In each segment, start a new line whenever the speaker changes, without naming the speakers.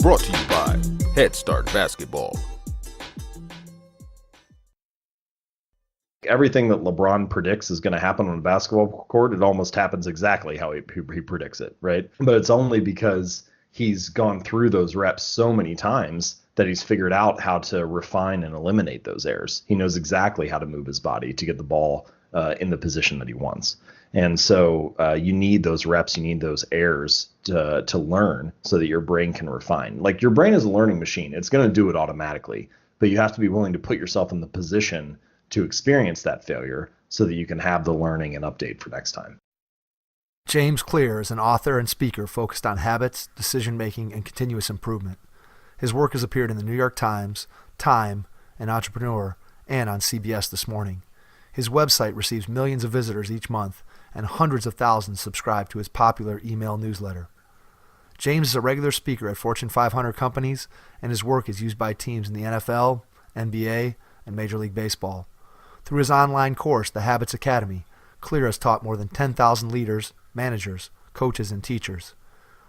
Brought to you by Head Start Basketball.
Everything that LeBron predicts is going to happen on a basketball court, it almost happens exactly how he predicts it, right? But it's only because he's gone through those reps so many times that he's figured out how to refine and eliminate those errors. He knows exactly how to move his body to get the ball in the position that he wants. And so you need those reps, you need those errors to learn so that your brain can refine. Like, your brain is a learning machine. It's going to do it automatically, but you have to be willing to put yourself in the position to experience that failure so that you can have the learning and update for next time.
James Clear is an author and speaker focused on habits, decision-making, and continuous improvement. His work has appeared in the New York Times, Time, and Entrepreneur, and on CBS This Morning. His website receives millions of visitors each month, and hundreds of thousands subscribe to his popular email newsletter. James is a regular speaker at Fortune 500 companies, and his work is used by teams in the NFL, NBA, and Major League Baseball. Through his online course, The Habits Academy, Clear has taught more than 10,000 leaders, managers, coaches, and teachers.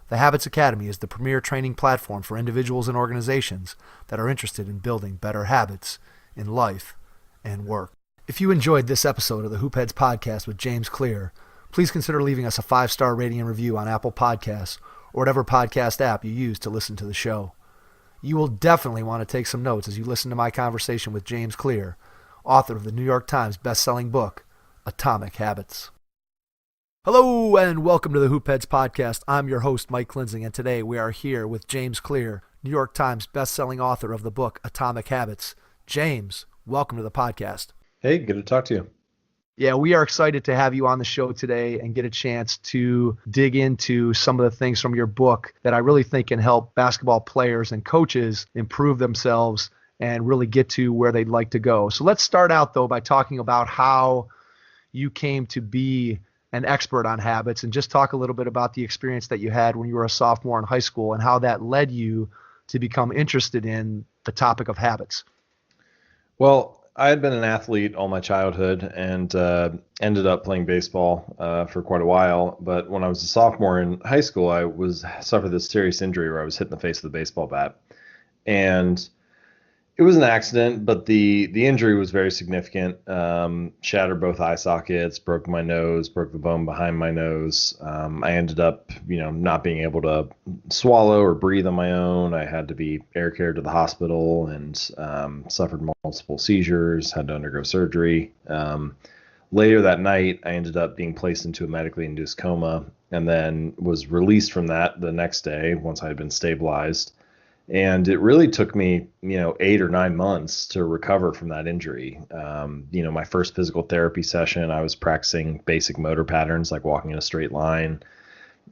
The Habits Academy is the premier training platform for individuals and organizations that are interested in building better habits in life and work. If you enjoyed this episode of the Hoopheads Podcast with James Clear, please consider leaving us a 5-star rating and review on Apple Podcasts or whatever podcast app you use to listen to the show. You will definitely want to take some notes as you listen to my conversation with James Clear, author of the New York Times best-selling book, Atomic Habits. Hello and welcome to the Hoopheads Podcast. I'm your host, Mike Klinzing, and today we are here with James Clear, New York Times best-selling author of the book, Atomic Habits. James, welcome to the podcast.
Hey, good to talk to you.
Yeah, we are excited to have you on the show today and get a chance to dig into some of the things from your book that I really think can help basketball players and coaches improve themselves and really get to where they'd like to go. So let's start out, though, by talking about how you came to be an expert on habits, and just talk a little bit about the experience that you had when you were a sophomore in high school and how that led you to become interested in the topic of habits.
Well, I had been an athlete all my childhood and ended up playing baseball for quite a while. But when I was a sophomore in high school, I suffered this serious injury where I was hit in the face with a baseball bat. And it was an accident, but the injury was very significant. Shattered both eye sockets, broke my nose, broke the bone behind my nose. I ended up, not being able to swallow or breathe on my own. I had to be air carried to the hospital and suffered multiple seizures, had to undergo surgery. Later that night, I ended up being placed into a medically induced coma and then was released from that the next day once I had been stabilized. And it really took me, 8 or 9 months to recover from that injury. My first physical therapy session, I was practicing basic motor patterns like walking in a straight line.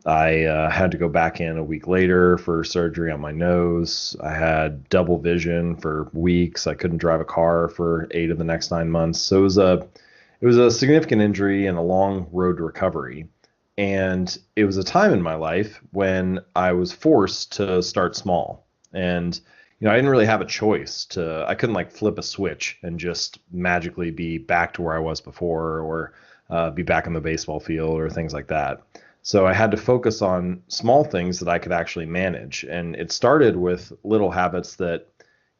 I had to go back in a week later for surgery on my nose. I had double vision for weeks. I couldn't drive a car for 8 of the next 9 months. So it was a significant injury and a long road to recovery. And it was a time in my life when I was forced to start small. And, I didn't really have a choice I couldn't flip a switch and just magically be back to where I was before or be back on the baseball field or things like that. So I had to focus on small things that I could actually manage. And it started with little habits that,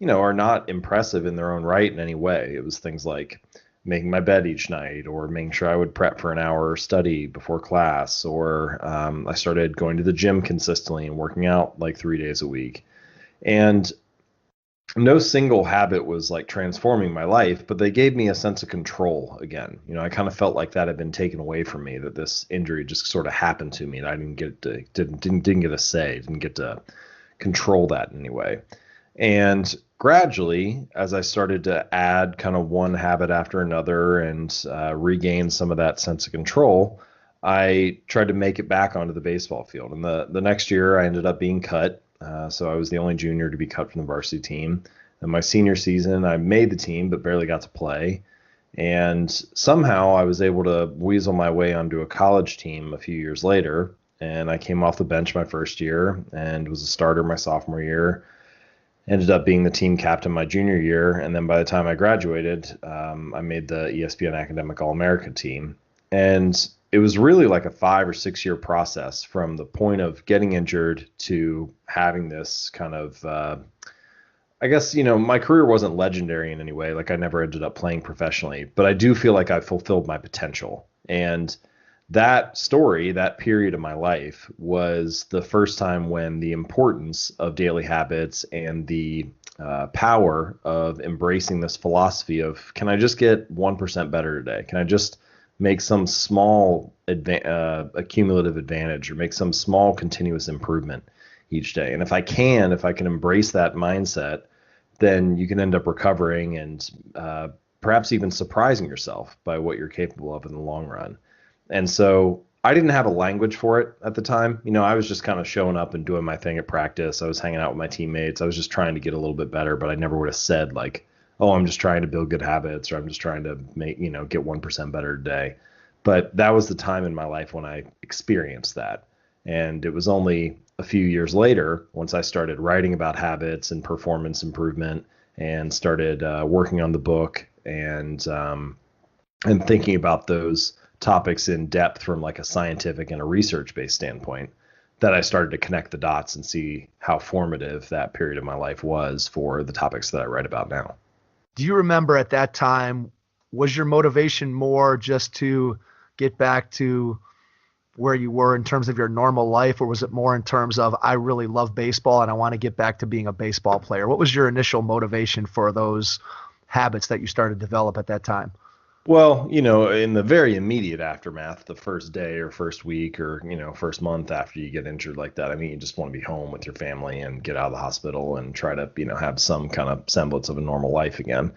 are not impressive in their own right in any way. It was things like making my bed each night or making sure I would prep for an hour or study before class. Or I started going to the gym consistently and working out 3 days a week. And no single habit was transforming my life, but they gave me a sense of control again. I kind of felt like that had been taken away from me, that this injury just sort of happened to me and I didn't get a say, didn't get to control that in any way. And gradually, as I started to add kind of one habit after another and regain some of that sense of control, I tried to make it back onto the baseball field. And the next year I ended up being cut. So I was the only junior to be cut from the varsity team. And my senior season, I made the team, but barely got to play. And somehow I was able to weasel my way onto a college team a few years later. And I came off the bench my first year and was a starter my sophomore year. Ended up being the team captain my junior year. And then by the time I graduated, I made the ESPN Academic All-America team. And it was really like a 5 or 6 year process from the point of getting injured to having this kind of, I guess, my career wasn't legendary in any way. Like I never ended up playing professionally, but I do feel like I fulfilled my potential. And that story, that period of my life was the first time when the importance of daily habits and the power of embracing this philosophy of, can I just get 1% better today? Can I just make some small accumulative advantage or make some small continuous improvement each day? And if I can embrace that mindset, then you can end up recovering and perhaps even surprising yourself by what you're capable of in the long run. And so I didn't have a language for it at the time. I was just kind of showing up and doing my thing at practice. I was hanging out with my teammates. I was just trying to get a little bit better, but I never would have said like, oh, I'm just trying to build good habits, or I'm just trying to make, get 1% better today. But that was the time in my life when I experienced that. And it was only a few years later, once I started writing about habits and performance improvement and started working on the book and thinking about those topics in depth from like a scientific and a research-based standpoint, that I started to connect the dots and see how formative that period of my life was for the topics that I write about now.
Do you remember at that time, was your motivation more just to get back to where you were in terms of your normal life, or was it more in terms of, I really love baseball and I want to get back to being a baseball player? What was your initial motivation for those habits that you started to develop at that time?
Well, in the very immediate aftermath, the first day or first week or, first month after you get injured like that, I mean, you just want to be home with your family and get out of the hospital and try to, have some kind of semblance of a normal life again.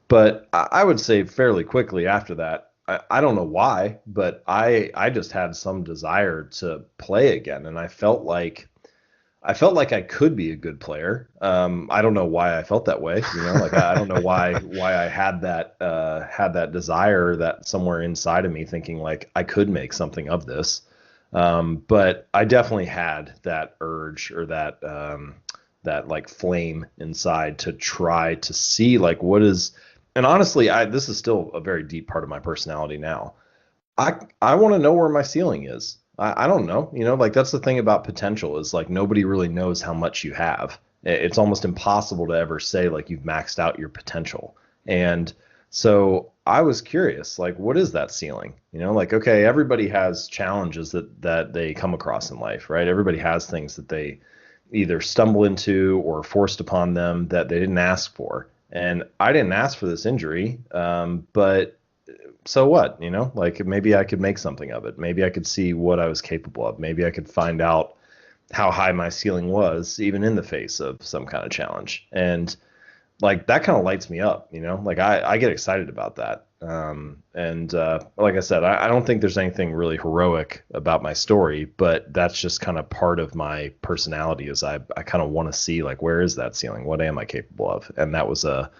But I would say fairly quickly after that, I don't know why, but I just had some desire to play again. And I felt like I could be a good player. I don't know why I felt that way. Like I don't know why I had that desire, that somewhere inside of me thinking like I could make something of this. But I definitely had that urge or that like flame inside to try to see like what is. And honestly, this is still a very deep part of my personality now. I want to know where my ceiling is. I don't know, like that's the thing about potential is like nobody really knows how much you have. It's almost impossible to ever say like you've maxed out your potential. And so I was curious, like, what is that ceiling? Like, okay, everybody has challenges that they come across in life, right? Everybody has things that they either stumble into or forced upon them that they didn't ask for. And I didn't ask for this injury, but so what, like maybe I could make something of it. Maybe I could see what I was capable of. Maybe I could find out how high my ceiling was, even in the face of some kind of challenge. And like, that kind of lights me up, like I get excited about that. Like I said, I don't think there's anything really heroic about my story, but that's just kind of part of my personality is I kind of want to see like, where is that ceiling? What am I capable of? And that was a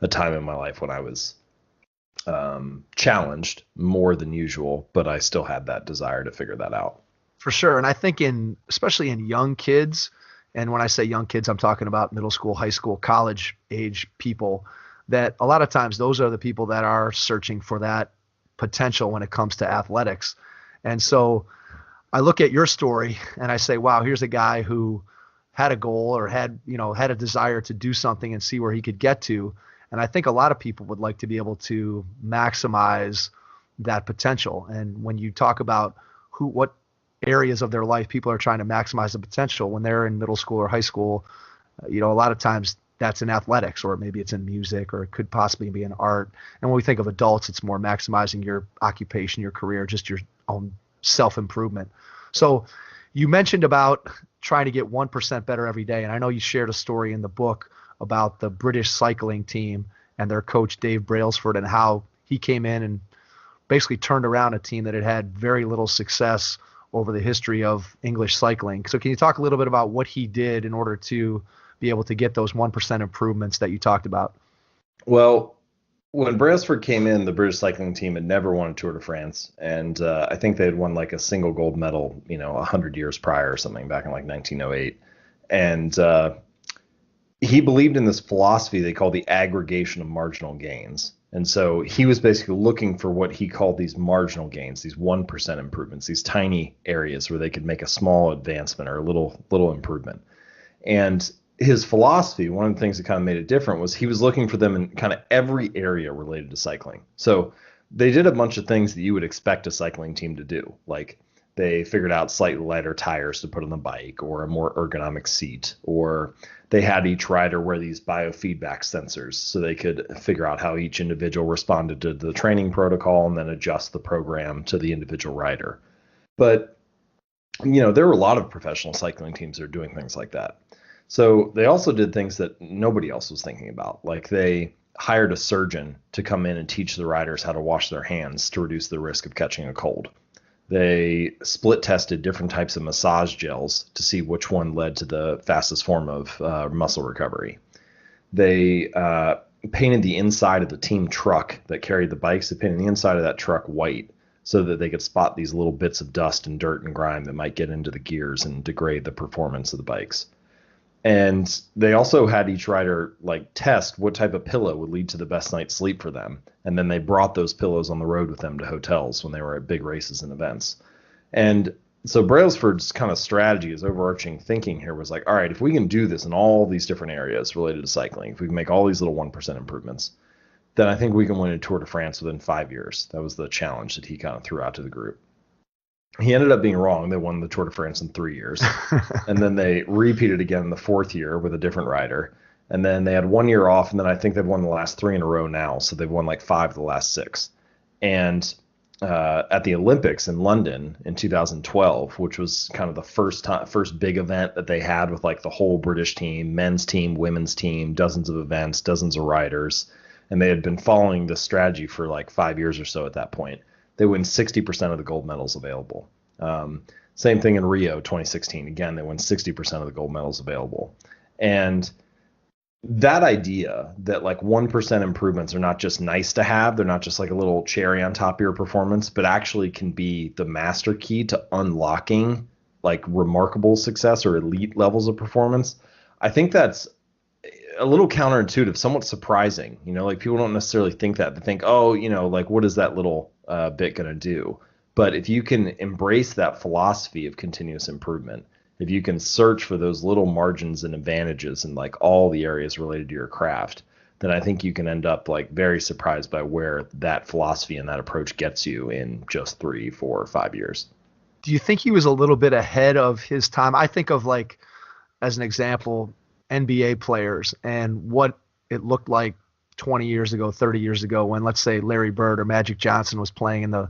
time in my life when I was challenged more than usual, but I still had that desire to figure that out.
For sure. And I think especially in young kids, and when I say young kids, I'm talking about middle school, high school, college age people, that a lot of times those are the people that are searching for that potential when it comes to athletics. And so I look at your story and I say, wow, here's a guy who had a goal or had a desire to do something and see where he could get to. And I think a lot of people would like to be able to maximize that potential. And when you talk about what areas of their life people are trying to maximize the potential when they're in middle school or high school, a lot of times that's in athletics, or maybe it's in music, or it could possibly be in art. And when we think of adults, it's more maximizing your occupation, your career, just your own self-improvement. So you mentioned about trying to get 1% better every day. And I know you shared a story in the book about the British cycling team and their coach, Dave Brailsford, and how he came in and basically turned around a team that had had very little success over the history of English cycling. So can you talk a little bit about what he did in order to be able to get those 1% improvements that you talked about?
Well, when Brailsford came in, the British cycling team had never won a Tour de France. And I think they had won like a single gold medal, 100 years prior or something, back in like 1908. And he believed in this philosophy they call the aggregation of marginal gains. And so he was basically looking for what he called these marginal gains, these 1% improvements, these tiny areas where they could make a small advancement or a little improvement. And his philosophy, one of the things that kind of made it different, was he was looking for them in kind of every area related to cycling. So they did a bunch of things that you would expect a cycling team to do. Like they figured out slightly lighter tires to put on the bike, or a more ergonomic seat, or they had each rider wear these biofeedback sensors so they could figure out how each individual responded to the training protocol and then adjust the program to the individual rider. But, there were a lot of professional cycling teams that are doing things like that. So they also did things that nobody else was thinking about. Like they hired a surgeon to come in and teach the riders how to wash their hands to reduce the risk of catching a cold. They split tested different types of massage gels to see which one led to the fastest form of muscle recovery. They painted the inside of the team truck that carried the bikes. They painted the inside of that truck white so that they could spot these little bits of dust and dirt and grime that might get into the gears and degrade the performance of the bikes. And they also had each rider test what type of pillow would lead to the best night's sleep for them. And then they brought those pillows on the road with them to hotels when they were at big races and events. And so Brailsford's kind of strategy, his overarching thinking here was like, all right, if we can do this in all these different areas related to cycling, if we can make all these little 1% improvements, then I think we can win a Tour de France within 5 years. That was the challenge that he kind of threw out to the group. He ended up being wrong. They won the Tour de France in 3 years. And then they repeated again the fourth year with a different rider. And then they had 1 year off, and then I think they've won the last 3 in a row now. So they've won 5 of the last 6. And at the Olympics in London in 2012, which was kind of the first big event that they had with the whole British team, men's team, women's team, dozens of events, dozens of riders. And they had been following this strategy for 5 years or so at that point. They win 60% of the gold medals available. Same thing in Rio 2016. Again, they win 60% of the gold medals available. And that idea that 1% improvements are not just nice to have, they're not just a little cherry on top of your performance, but actually can be the master key to unlocking remarkable success or elite levels of performance. I think that's a little counterintuitive, somewhat surprising. People don't necessarily think that. They think, oh, what is that little bit going to do? But if you can embrace that philosophy of continuous improvement, if you can search for those little margins and advantages in all the areas related to your craft, then I think you can end up very surprised by where that philosophy and that approach gets you in just 3, 4, 5 years.
Do you think he was a little bit ahead of his time? I think of as an example, NBA players and what it looked like 20 years ago, 30 years ago, when let's say Larry Bird or Magic Johnson was playing in the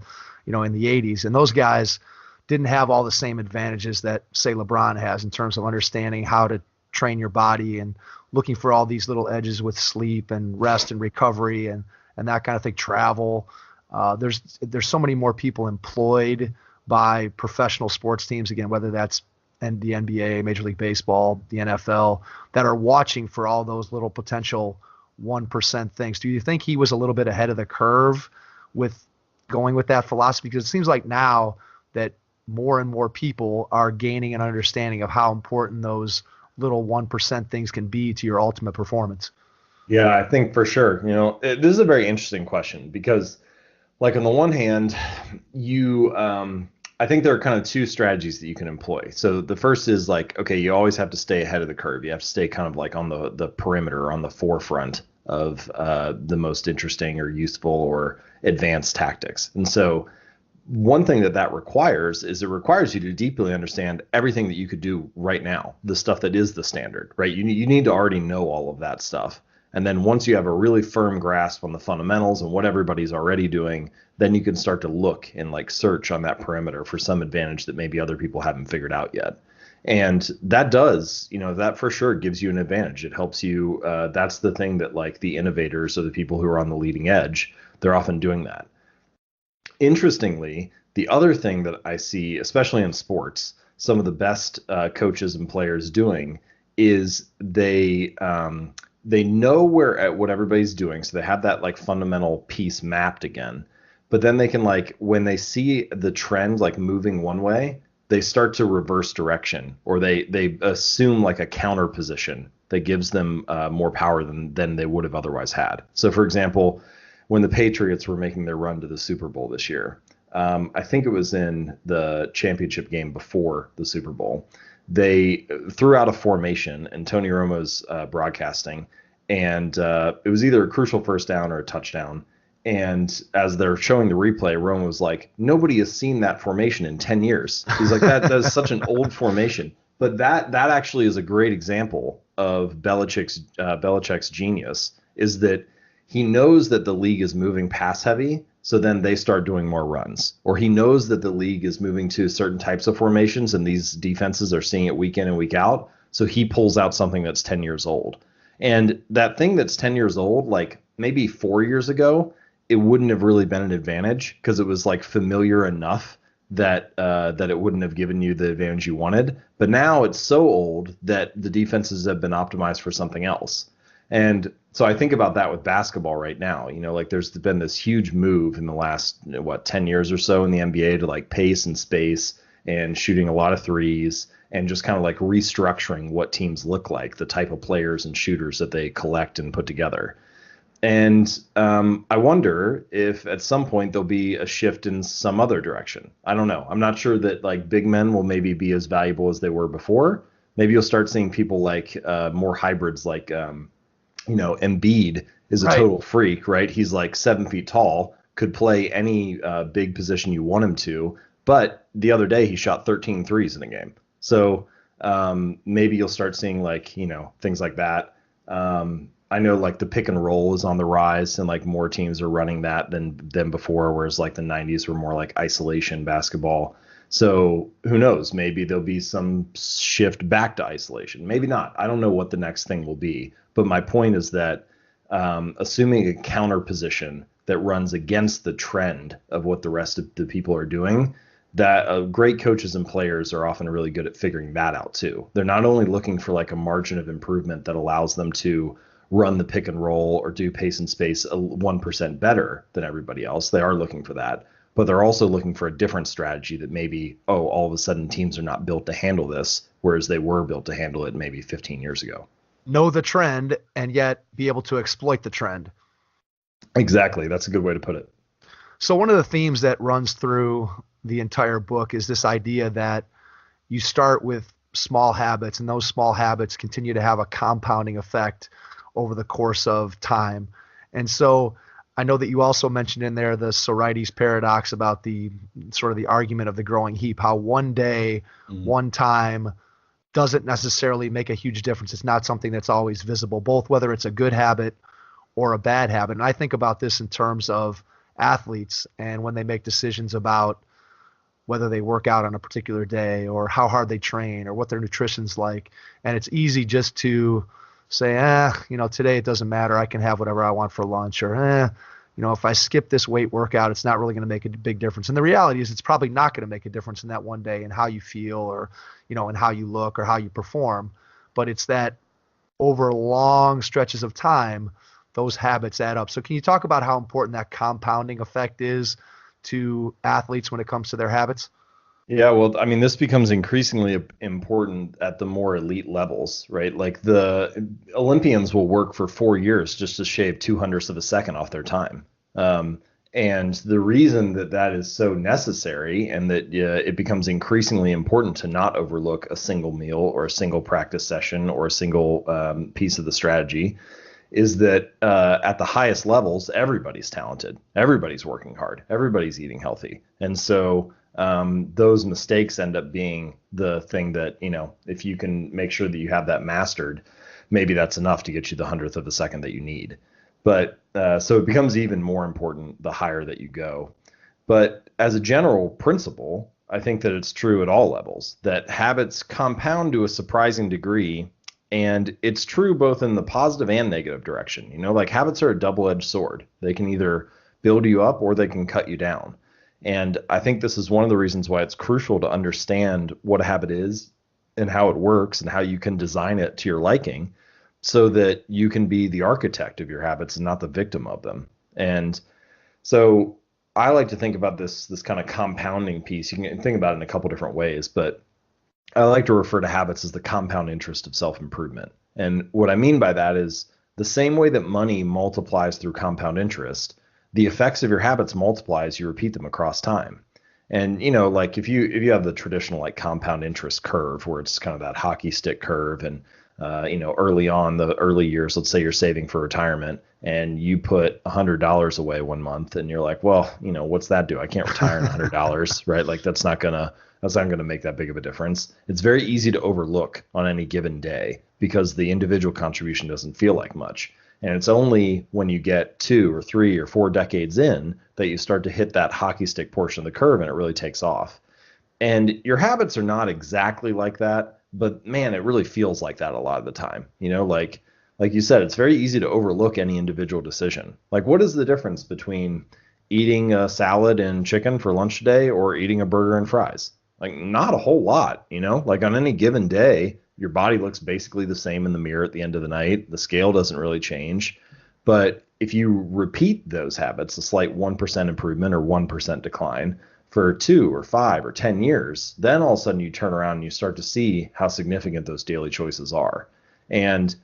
80s, and those guys didn't have all the same advantages that say LeBron has in terms of understanding how to train your body and looking for all these little edges with sleep and rest and recovery and that kind of thing, travel. There's so many more people employed by professional sports teams, again, whether that's the NBA, Major League Baseball, the NFL, that are watching for all those little potential 1% things. Do you think he was a little bit ahead of the curve with going with that philosophy? Because it seems like now that more and more people are gaining an understanding of how important those little 1% things can be to your ultimate performance.
Yeah, I think for sure. This is a very interesting question because, on the one hand, I think there are kind of 2 strategies that you can employ. So the first is okay, you always have to stay ahead of the curve. You have to stay kind of on the perimeter, on the forefront of the most interesting or useful or advanced tactics. And so one thing that requires is it requires you to deeply understand everything that you could do right now, the stuff that is the standard, right? You need to already know all of that stuff. And then once you have a really firm grasp on the fundamentals and what everybody's already doing, then you can start to look and search on that perimeter for some advantage that maybe other people haven't figured out yet. And that does, that for sure gives you an advantage. It helps you. That's the thing that the innovators or the people who are on the leading edge, they're often doing that. Interestingly, the other thing that I see, especially in sports, some of the best coaches and players doing is they know what everybody's doing. So they have that fundamental piece mapped again. But then they can when they see the trend moving one way, they start to reverse direction, or they assume a counter position that gives them more power than they would have otherwise had. So for example, when the Patriots were making their run to the Super Bowl this year. I think it was in the championship game before the Super Bowl. They threw out a formation, and Tony Romo's broadcasting, and it was either a crucial first down or a touchdown. And as they're showing the replay, Romo was like, nobody has seen that formation in 10 years. He's like, that's such an old formation. But that actually is a great example of Belichick's genius, is that he knows that the league is moving pass heavy, so then they start doing more runs. Or he knows that the league is moving to certain types of formations, and these defenses are seeing it week in and week out, so he pulls out something that's 10 years old. And that thing that's 10 years old, like maybe 4 years ago, it wouldn't have really been an advantage because it was like familiar enough that it wouldn't have given you the advantage you wanted. But now it's so old that the defenses have been optimized for something else. And so I think about that with basketball right now. Like there's been this huge move in the last 10 years or so in the NBA to like pace and space and shooting a lot of threes and just kind of like restructuring what teams look like, the type of players and shooters that they collect and put together. And I wonder if at some point there'll be a shift in some other direction. I don't know. I'm not sure that like big men will maybe be as valuable as they were before. Maybe you'll start seeing people like more hybrids, like Embiid is a total freak, right? He's like 7 feet tall, could play any big position you want him to. But the other day he shot 13 threes in a game. So maybe you'll start seeing like, things like that. I know like the pick and roll is on the rise, and like more teams are running that than before, whereas like the 90s were more like isolation basketball. So who knows? Maybe there'll be some shift back to isolation. Maybe not. I don't know what the next thing will be. But my point is that assuming a counter position that runs against the trend of what the rest of the people are doing, that great coaches and players are often really good at figuring that out too. They're not only looking for like a margin of improvement that allows them to run the pick and roll or do pace and space 1% better than everybody else. They are looking for that, but they're also looking for a different strategy that maybe, all of a sudden teams are not built to handle this, whereas they were built to handle it maybe 15 years ago.
Know the trend and yet be able to exploit the trend.
Exactly. That's a good way to put it.
So one of the themes that runs through the entire book is this idea that you start with small habits, and those small habits continue to have a compounding effect over the course of time. And so I know that you also mentioned in there the Sorites paradox about the sort of the argument of the growing heap, how one day, one time doesn't necessarily make a huge difference. It's not something that's always visible, both whether it's a good habit or a bad habit. And I think about this in terms of athletes and when they make decisions about whether they work out on a particular day or how hard they train or what their nutrition's like. And it's easy just to say, today it doesn't matter. I can have whatever I want for lunch, or, if I skip this weight workout, it's not really going to make a big difference. And the reality is it's probably not going to make a difference in that one day in how you feel or, in how you look or how you perform. But it's that over long stretches of time, those habits add up. So can you talk about how important that compounding effect is to athletes when it comes to their habits?
Yeah, well, I mean, this becomes increasingly important at the more elite levels, right? Like the Olympians will work for 4 years just to shave 0.02 of a second off their time. And the reason that is so necessary and that it becomes increasingly important to not overlook a single meal or a single practice session or a single piece of the strategy is that at the highest levels, everybody's talented. Everybody's working hard. Everybody's eating healthy. And so those mistakes end up being the thing that, if you can make sure that you have that mastered, maybe that's enough to get you the 100th of a second that you need. But so it becomes even more important the higher that you go. But as a general principle, I think that it's true at all levels, that habits compound to a surprising degree. And it's true both in the positive and negative direction. Like habits are a double-edged sword. They can either build you up or they can cut you down. And I think this is one of the reasons why it's crucial to understand what a habit is and how it works and how you can design it to your liking so that you can be the architect of your habits and not the victim of them. And so I like to think about this kind of compounding piece. You can think about it in a couple different ways, but I like to refer to habits as the compound interest of self-improvement. And what I mean by that is the same way that money multiplies through compound interest, the effects of your habits multiply as you repeat them across time. And like if you have the traditional like compound interest curve where it's kind of that hockey stick curve, and early on, the early years, let's say you're saving for retirement and you put $100 away one month and you're like, well, what's that do? I can't retire in $100, right? Like that's not gonna make that big of a difference. It's very easy to overlook on any given day because the individual contribution doesn't feel like much. And it's only when you get 2 or 3 or 4 decades in that you start to hit that hockey stick portion of the curve and it really takes off. And your habits are not exactly like that, but man, it really feels like that a lot of the time. Like you said, it's very easy to overlook any individual decision. Like, what is the difference between eating a salad and chicken for lunch today or eating a burger and fries? Like, not a whole lot, like on any given day, your body looks basically the same in the mirror at the end of the night. The scale doesn't really change. But if you repeat those habits, a slight 1% improvement or 1% decline for 2 or 5 or 10 years, then all of a sudden you turn around and you start to see how significant those daily choices are. And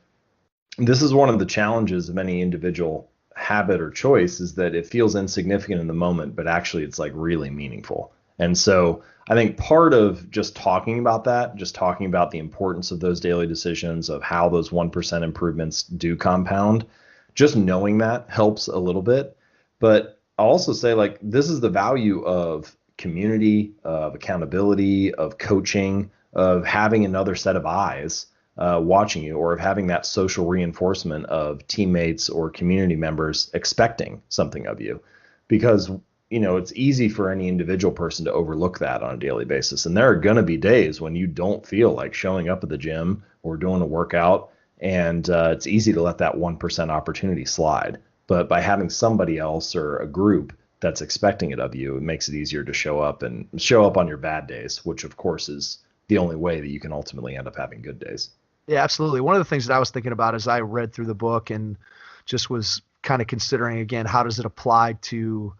this is one of the challenges of any individual habit or choice, is that it feels insignificant in the moment, but actually it's like really meaningful. And so I think part of just talking about that, just talking about the importance of those daily decisions, of how those 1% improvements do compound, just knowing that helps a little bit. But I'll also say, like, this is the value of community, of accountability, of coaching, of having another set of eyes watching you, or of having that social reinforcement of teammates or community members expecting something of you. Because it's easy for any individual person to overlook that on a daily basis. And there are going to be days when you don't feel like showing up at the gym or doing a workout. And it's easy to let that 1% opportunity slide. But by having somebody else or a group that's expecting it of you, it makes it easier to show up on your bad days, which of course is the only way that you can ultimately end up having good days.
Yeah, absolutely. One of the things that I was thinking about as I read through the book and just was kind of considering, again, how does it apply to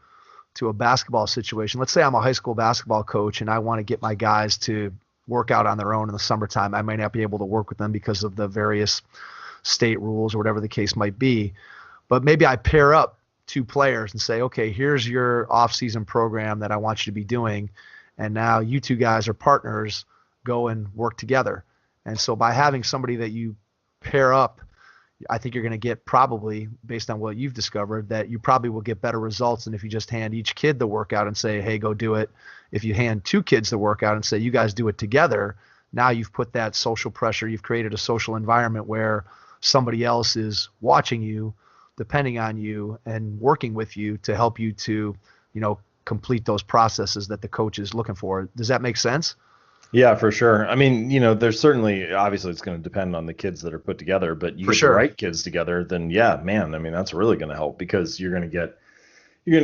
a basketball situation? Let's say I'm a high school basketball coach and I want to get my guys to work out on their own in the summertime. I might not be able to work with them because of the various state rules or whatever the case might be. But maybe I pair up 2 players and say, okay, here's your off-season program that I want you to be doing. And now you 2 guys are partners, go and work together. And so by having somebody that you pair up, I think you're going to get, probably based on what you've discovered, that you probably will get better results than if you just hand each kid the workout and say, hey, go do it. If you hand 2 kids the workout and say, you guys do it together, now you've put that social pressure, you've created a social environment where somebody else is watching you, depending on you, and working with you to help you to, complete those processes that the coach is looking for. Does that make sense?
Yeah, for sure. I mean, there's certainly, obviously it's going to depend on the kids that are put together, but you get the right kids together, then yeah, man, I mean, that's really going to help, because you're going to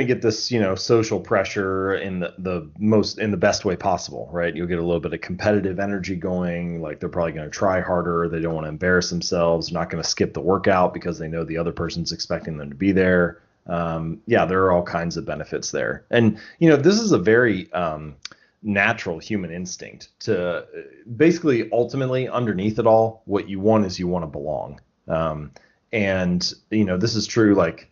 get this, social pressure in the best way possible, right? You'll get a little bit of competitive energy going. Like, they're probably going to try harder. They don't want to embarrass themselves. They're not going to skip the workout because they know the other person's expecting them to be there. Yeah, there are all kinds of benefits there. And, this is a very, natural human instinct to basically, ultimately, underneath it all, what you want is you want to belong. And this is true, like,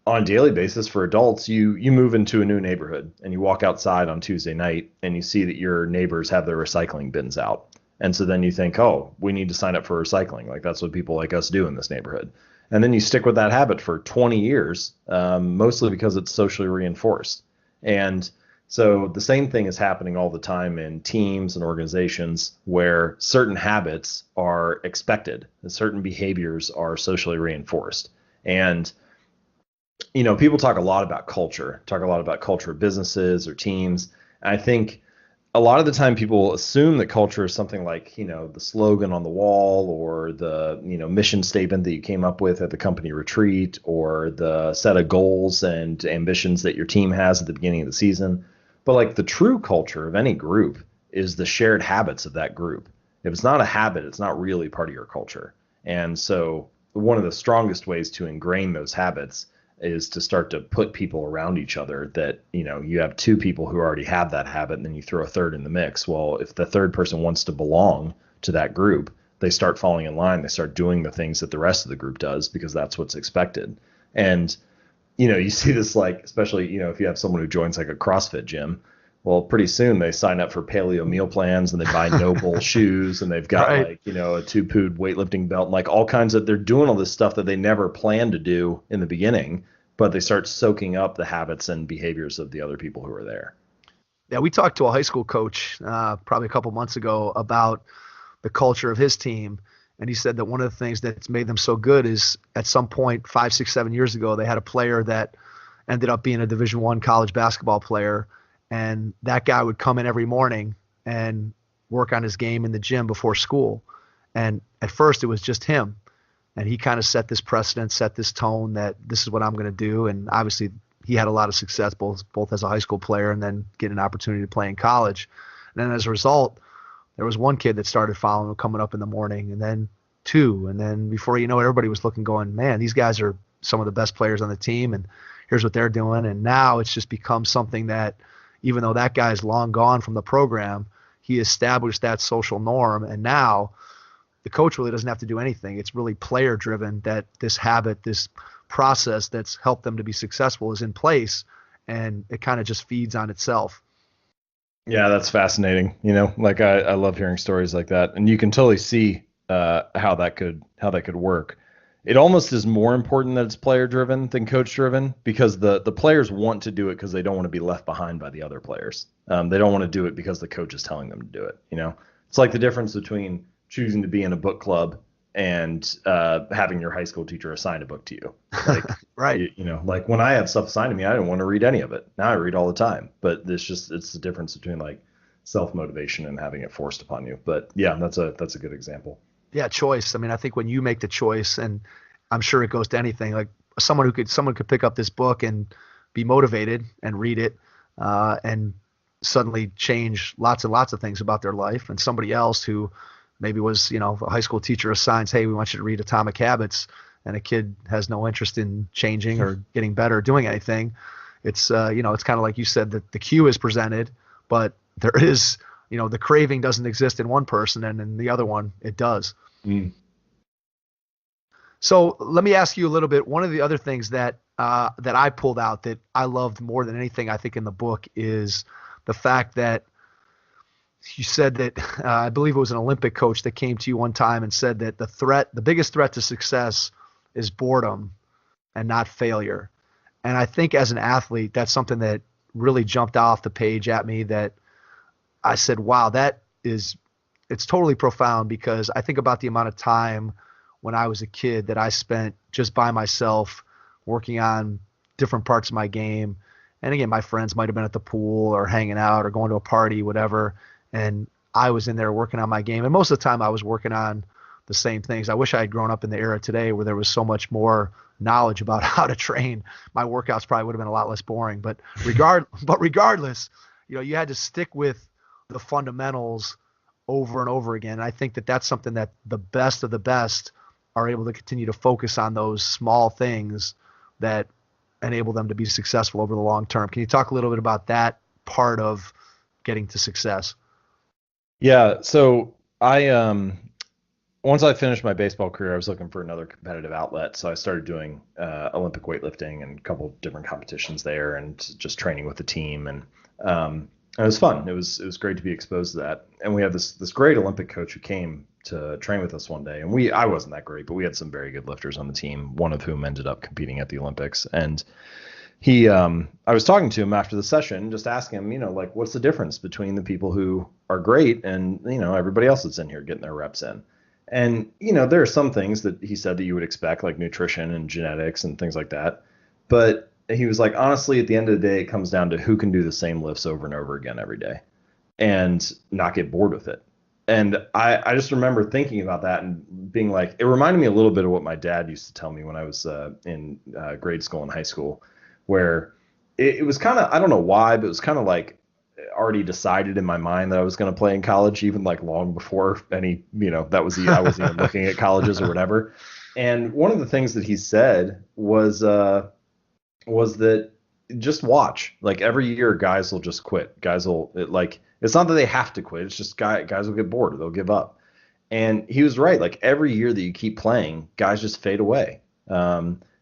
on a daily basis for adults. You move into a new neighborhood and you walk outside on Tuesday night and you see that your neighbors have their recycling bins out. And so then you think, oh, we need to sign up for recycling. Like, that's what people like us do in this neighborhood. And then you stick with that habit for 20 years, mostly because it's socially reinforced. And so the same thing is happening all the time in teams and organizations, where certain habits are expected and certain behaviors are socially reinforced. And, people talk a lot about culture of businesses or teams. And I think a lot of the time people assume that culture is something like, the slogan on the wall, or the, mission statement that you came up with at the company retreat, or the set of goals and ambitions that your team has at the beginning of the season. But like, the true culture of any group is the shared habits of that group. If it's not a habit, it's not really part of your culture. And so one of the strongest ways to ingrain those habits is to start to put people around each other that, you have 2 people who already have that habit, and then you throw a third in the mix. Well, if the third person wants to belong to that group, they start falling in line. They start doing the things that the rest of the group does because that's what's expected. And, you see this, like, especially, if you have someone who joins like a CrossFit gym, well, pretty soon they sign up for paleo meal plans and they buy Noble shoes and they've got
Right.
like, a two-pood weightlifting belt and like all kinds of, they're doing all this stuff that they never planned to do in the beginning, but they start soaking up the habits and behaviors of the other people who are there.
Yeah, we talked to a high school coach probably a couple months ago about the culture of his team. And he said that one of the things that's made them so good is at some point 5, 6, 7 years ago, they had a player that ended up being a Division I college basketball player. And that guy would come in every morning and work on his game in the gym before school. And at first it was just him. And he kind of set this precedent, set this tone that this is what I'm going to do. And obviously he had a lot of success both as a high school player and then get an opportunity to play in college. And then as a result, there was one kid that started following him coming up in the morning, and then two. And then before you know it, everybody was looking going, man, these guys are some of the best players on the team, and here's what they're doing. And now it's just become something that, even though that guy's long gone from the program, he established that social norm. And now the coach really doesn't have to do anything. It's really player driven, that this habit, this process that's helped them to be successful is in place, and it kind of just feeds on itself.
Yeah, that's fascinating. Like I love hearing stories like that, and you can totally see how that could work. It almost is more important that it's player driven than coach driven, because the players want to do it because they don't want to be left behind by the other players. They don't want to do it because the coach is telling them to do it. It's like the difference between choosing to be in a book club and having your high school teacher assign a book to you. Like,
Right.
Like when I had stuff assigned to me, I didn't want to read any of it. Now I read all the time. But it's the difference between like self-motivation and having it forced upon you. But yeah, that's a good example.
Yeah, choice. I mean, I think when you make the choice, and I'm sure it goes to anything, like someone could pick up this book and be motivated and read it and suddenly change lots and lots of things about their life. And somebody else who maybe was, a high school teacher assigns, hey, we want you to read Atomic Habits, and a kid has no interest in changing or getting better or doing anything. It's, it's kind of like you said, that the cue is presented, but there is, the craving doesn't exist in one person, and in the other one, it does.
Mm.
So let me ask you a little bit. One of the other things that I pulled out that I loved more than anything, I think, in the book is the fact that you said that I believe it was an Olympic coach that came to you one time and said that the biggest threat to success is boredom and not failure. And I think as an athlete, that's something that really jumped off the page at me, that I said, wow, it's totally profound, because I think about the amount of time when I was a kid that I spent just by myself working on different parts of my game. And again, my friends might have been at the pool or hanging out or going to a party, whatever. And I was in there working on my game. And most of the time I was working on the same things. I wish I had grown up in the era today where there was so much more knowledge about how to train. My workouts probably would have been a lot less boring. But regardless, you had to stick with the fundamentals over and over again. And I think that that's something that the best of the best are able to continue to focus on, those small things that enable them to be successful over the long term. Can you talk a little bit about that part of getting to success?
Yeah. So once I finished my baseball career, I was looking for another competitive outlet. So I started doing Olympic weightlifting and a couple of different competitions there, and just training with the team. And it was fun. It was great to be exposed to that. And we had this great Olympic coach who came to train with us one day. And I wasn't that great, but we had some very good lifters on the team, one of whom ended up competing at the Olympics. And I was talking to him after the session, just asking him, like, what's the difference between the people who are great and, everybody else that's in here getting their reps in. And, there are some things that he said that you would expect, like nutrition and genetics and things like that. But he was like, honestly, at the end of the day, it comes down to who can do the same lifts over and over again every day and not get bored with it. And I just remember thinking about that and being like, it reminded me a little bit of what my dad used to tell me when I was in grade school and high school, where it was kind of, I don't know why, but it was kind of like already decided in my mind that I was going to play in college, even like long before any, I wasn't even looking at colleges or whatever. And one of the things that he said was that just watch, like every year guys will just quit. It's not that they have to quit. It's just guys will get bored or they'll give up. And he was right. Like every year that you keep playing, guys just fade away.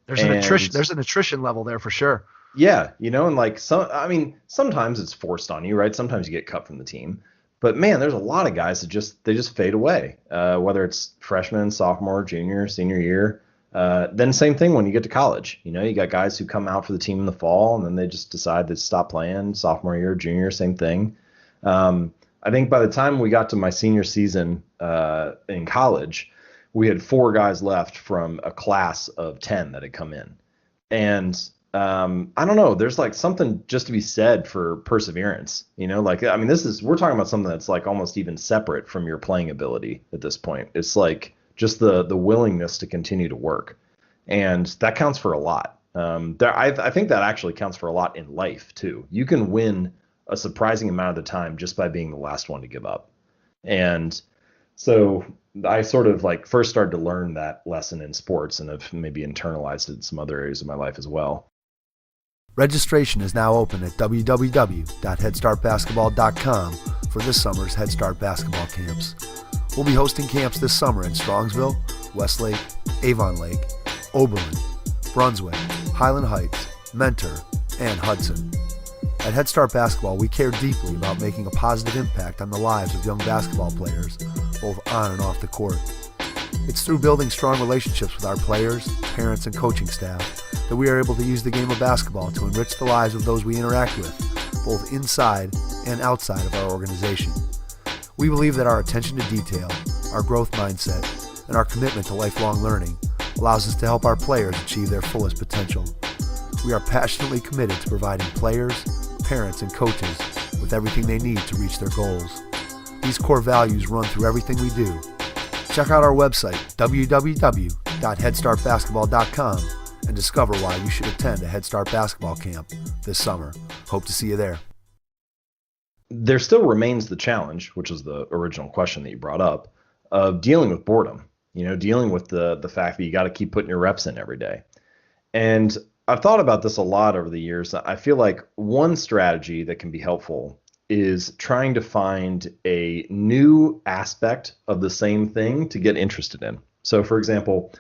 There's an attrition. There's an attrition level there for sure.
Yeah, and like sometimes it's forced on you, right? Sometimes you get cut from the team, but man, there's a lot of guys that just fade away. Whether it's freshman, sophomore, junior, senior year. Then same thing when you get to college. You got guys who come out for the team in the fall and then they just decide to stop playing. Sophomore year, junior, same thing. I think by the time we got to my senior season in college, we had 4 guys left from a class of 10 that had come in. And I don't know, there's like something just to be said for perseverance. We're talking about something that's like almost even separate from your playing ability at this point. It's like just the willingness to continue to work. And that counts for a lot. I think that actually counts for a lot in life too. You can win a surprising amount of the time just by being the last one to give up. And so I sort of like first started to learn that lesson in sports and have maybe internalized it in some other areas of my life as well.
Registration is now open at www.headstartbasketball.com for this summer's Head Start basketball camps. We'll be hosting camps this summer in Strongsville, Westlake, Avon Lake, Oberlin, Brunswick, Highland Heights, Mentor, and Hudson. At Head Start Basketball, we care deeply about making a positive impact on the lives of young basketball players, both on and off the court. It's through building strong relationships with our players, parents, and coaching staff that we are able to use the game of basketball to enrich the lives of those we interact with, both inside and outside of our organization. We believe that our attention to detail, our growth mindset, and our commitment to lifelong learning allows us to help our players achieve their fullest potential. We are passionately committed to providing players, parents, and coaches with everything they need to reach their goals. These core values run through everything we do. Check out our website, www.headstartbasketball.com, and discover why you should attend a Head Start basketball camp this summer. Hope to see you there.
There still remains the challenge, which is the original question that you brought up, of dealing with boredom, dealing with the fact that you got to keep putting your reps in every day. And I've thought about this a lot over the years. I feel like one strategy that can be helpful is trying to find a new aspect of the same thing to get interested in. So for example,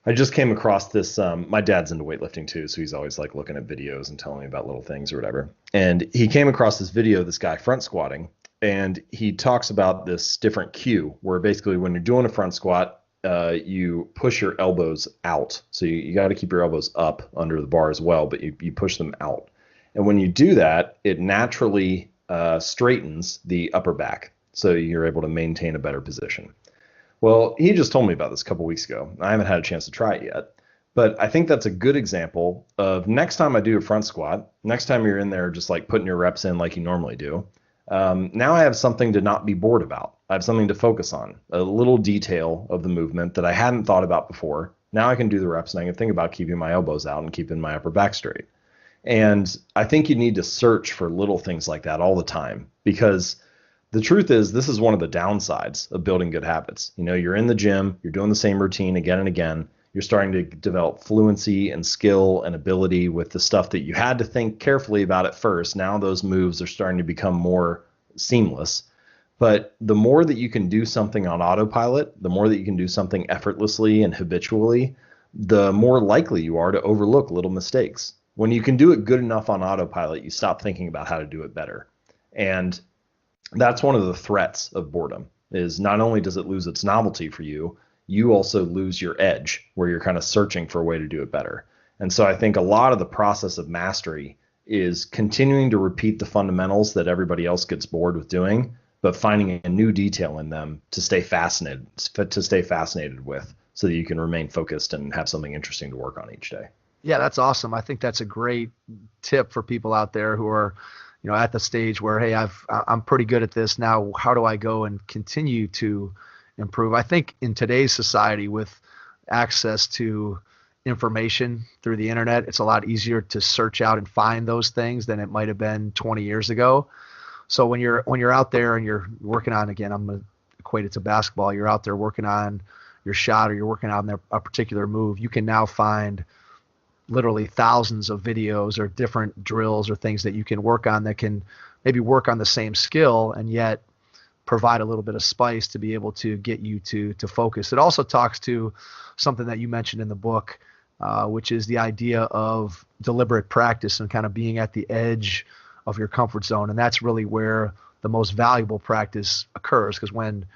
I just came across this, my dad's into weightlifting too, so he's always like looking at videos and telling me about little things or whatever. And he came across this video of this guy front squatting, and he talks about this different cue where basically when you're doing a front squat, you push your elbows out. So you got to keep your elbows up under the bar as well, but you push them out. And when you do that, it naturally straightens the upper back, so you're able to maintain a better position. Well, he just told me about this a couple weeks ago. I haven't had a chance to try it yet, but I think that's a good example of next time I do a front squat, next time you're in there just like putting your reps in like you normally do, now I have something to not be bored about. I have something to focus on, a little detail of the movement that I hadn't thought about before. Now I can do the reps and I can think about keeping my elbows out and keeping my upper back straight. And I think you need to search for little things like that all the time, because the truth is this is one of the downsides of building good habits. You're in the gym, you're doing the same routine again and again. You're starting to develop fluency and skill and ability with the stuff that you had to think carefully about at first. Now those moves are starting to become more seamless. But the more that you can do something on autopilot, the more that you can do something effortlessly and habitually, the more likely you are to overlook little mistakes. When you can do it good enough on autopilot, you stop thinking about how to do it better. And that's one of the threats of boredom, is not only does it lose its novelty for you, you also lose your edge where you're kind of searching for a way to do it better. And so I think a lot of the process of mastery is continuing to repeat the fundamentals that everybody else gets bored with doing, but finding a new detail in them to stay fascinated with, so that you can remain focused and have something interesting to work on each day.
Yeah, that's awesome. I think that's a great tip for people out there who are, at the stage where, hey, I'm pretty good at this now. How do I go and continue to improve? I think in today's society, with access to information through the internet, it's a lot easier to search out and find those things than it might have been 20 years ago. So when you're out there and you're working on, again, I'm going to equate it to basketball, you're out there working on your shot or you're working on a particular move, you can now find literally thousands of videos or different drills or things that you can work on that can maybe work on the same skill and yet provide a little bit of spice to be able to get you to focus. It also talks to something that you mentioned in the book, which is the idea of deliberate practice and kind of being at the edge of your comfort zone. And that's really where the most valuable practice occurs, because when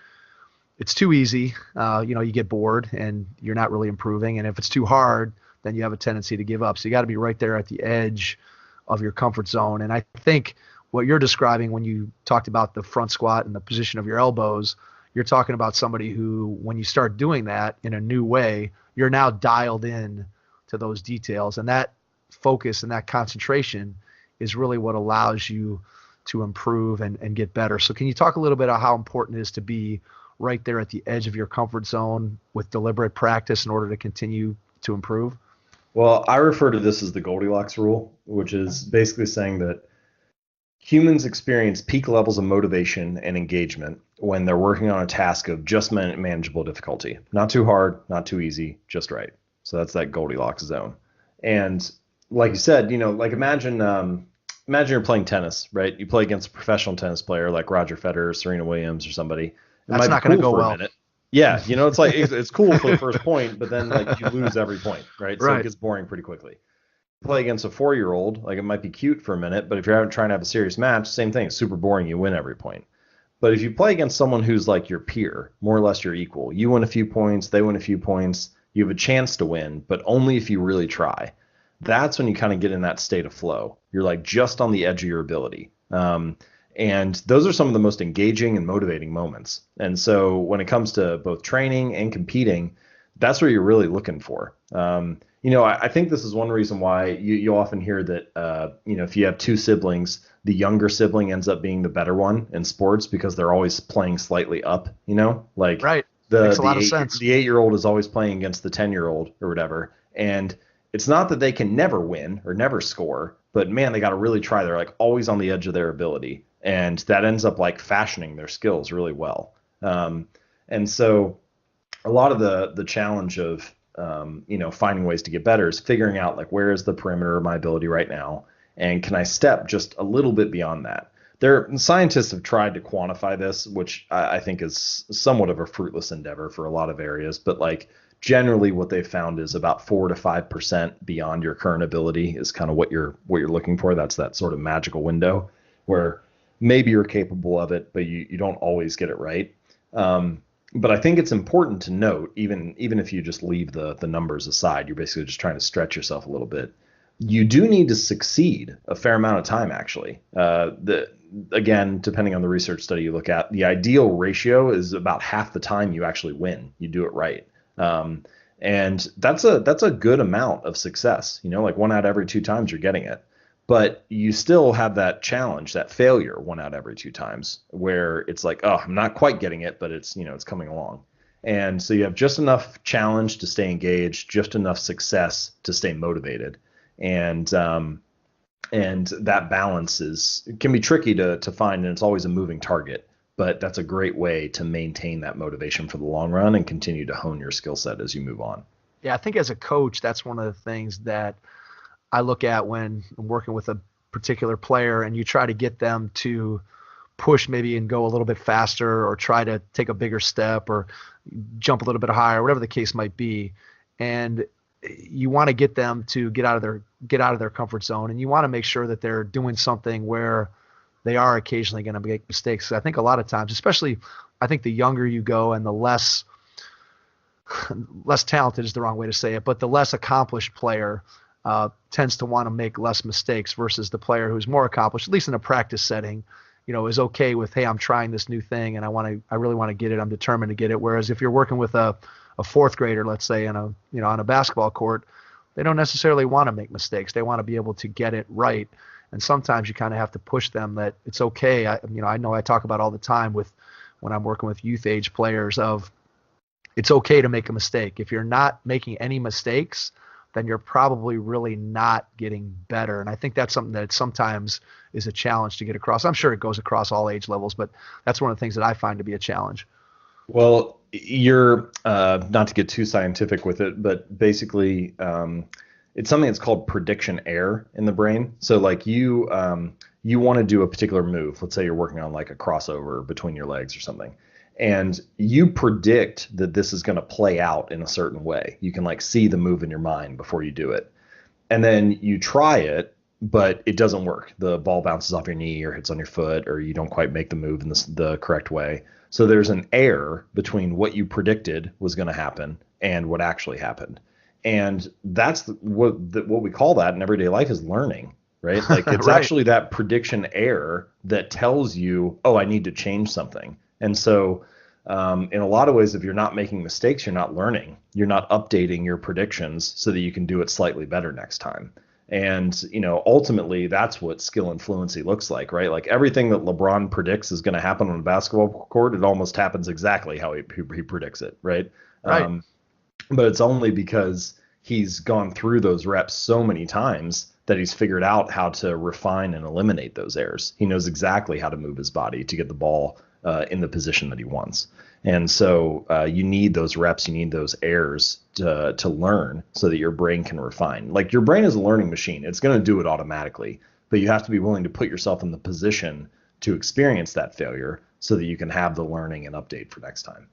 it's too easy, you get bored and you're not really improving. And if it's too hard, then you have a tendency to give up. So you got to be right there at the edge of your comfort zone. And I think what you're describing when you talked about the front squat and the position of your elbows, you're talking about somebody who, when you start doing that in a new way, you're now dialed in to those details. And that focus and that concentration is really what allows you to improve and get better. So can you talk a little bit about how important it is to be right there at the edge of your comfort zone with deliberate practice in order to continue to improve?
Well, I refer to this as the Goldilocks rule, which is basically saying that humans experience peak levels of motivation and engagement when they're working on a task of just manageable difficulty. Not too hard, not too easy, just right. So that's that Goldilocks zone. And like you said, like imagine you're playing tennis, right? You play against a professional tennis player like Roger Federer, Serena Williams, or somebody.
That's not going to go well.
Yeah, it's like it's cool for the first point, but then like you lose every point, right? So
Right.
it gets boring pretty quickly. Play against a 4-year-old, like it might be cute for a minute, but if you're trying to have a serious match, same thing. It's super boring. You win every point. But if you play against someone who's like your peer, more or less your equal, you win a few points, they win a few points, you have a chance to win, but only if you really try. That's when you kind of get in that state of flow. You're like just on the edge of your ability. And those are some of the most engaging and motivating moments. And so when it comes to both training and competing, that's what you're really looking for. I think this is one reason why you often hear that, if you have two siblings, the younger sibling ends up being the better one in sports because they're always playing slightly up, like
Right. Makes a lot of
the
sense.
The 8-year-old is always playing against the 10-year-old or whatever. And it's not that they can never win or never score, but man, they got to really try. They're like always on the edge of their ability. And that ends up like fashioning their skills really well. And so a lot of the challenge of, finding ways to get better is figuring out like, where is the perimeter of my ability right now? And can I step just a little bit beyond that? Scientists have tried to quantify this, which I think is somewhat of a fruitless endeavor for a lot of areas. But like generally what they've found is about 4 to 5% beyond your current ability is kind of what you're looking for. That's that sort of magical window where maybe you're capable of it, but you don't always get it right. But I think it's important to note, even if you just leave the numbers aside, you're basically just trying to stretch yourself a little bit. You do need to succeed a fair amount of time, actually. Again, depending on the research study you look at, the ideal ratio is about half the time you actually win. You do it right. And that's a good amount of success. Like 1 out of every 2 times you're getting it. But you still have that challenge, that failure 1 out of every 2 times where it's like, oh, I'm not quite getting it, but it's coming along. And so you have just enough challenge to stay engaged, just enough success to stay motivated. And that balance can be tricky to find, and it's always a moving target. But that's a great way to maintain that motivation for the long run and continue to hone your skill set as you move on.
Yeah, I think as a coach, that's one of the things that I look at when I'm working with a particular player, and you try to get them to push maybe and go a little bit faster or try to take a bigger step or jump a little bit higher, whatever the case might be. And you want to get them to get out of their comfort zone, and you want to make sure that they're doing something where they are occasionally going to make mistakes. I think a lot of times, especially I think the younger you go and the less talented is the wrong way to say it, but the less accomplished player tends to want to make less mistakes versus the player who's more accomplished, at least in a practice setting, is okay with, hey, I'm trying this new thing and I really want to get it. I'm determined to get it. Whereas if you're working with a 4th grader, let's say on a basketball court, they don't necessarily want to make mistakes. They want to be able to get it right. And sometimes you kind of have to push them that it's okay. I know I talk about all the time when I'm working with youth age players of it's okay to make a mistake. If you're not making any mistakes, then you're probably really not getting better. And I think that's something that sometimes is a challenge to get across. I'm sure it goes across all age levels, but that's one of the things that I find to be a challenge.
Well, you're not to get too scientific with it, but basically it's something that's called prediction error in the brain. So like you want to do a particular move. Let's say you're working on like a crossover between your legs or something. and you predict that this is going to play out in a certain way. You can like see the move in your mind before you do it. And then you try it, but it doesn't work. The ball bounces off your knee or hits on your foot, or you don't quite make the move in the correct way. So there's an error between what you predicted was going to happen and what actually happened. And that's what we call that in everyday life is learning, right? Like it's
Right.
actually that prediction error that tells you, oh, I need to change something. And so in a lot of ways, if you're not making mistakes, you're not learning. You're not updating your predictions so that you can do it slightly better next time. And, ultimately that's what skill and fluency looks like, right? Like everything that LeBron predicts is going to happen on a basketball court, it almost happens exactly how he predicts it, right?
Right.
But it's only because he's gone through those reps so many times that he's figured out how to refine and eliminate those errors. He knows exactly how to move his body to get the ball in the position that he wants. And so you need those reps, you need those errors to learn so that your brain can refine. Like your brain is a learning machine. It's going to do it automatically, but you have to be willing to put yourself in the position to experience that failure so that you can have the learning and update for next time.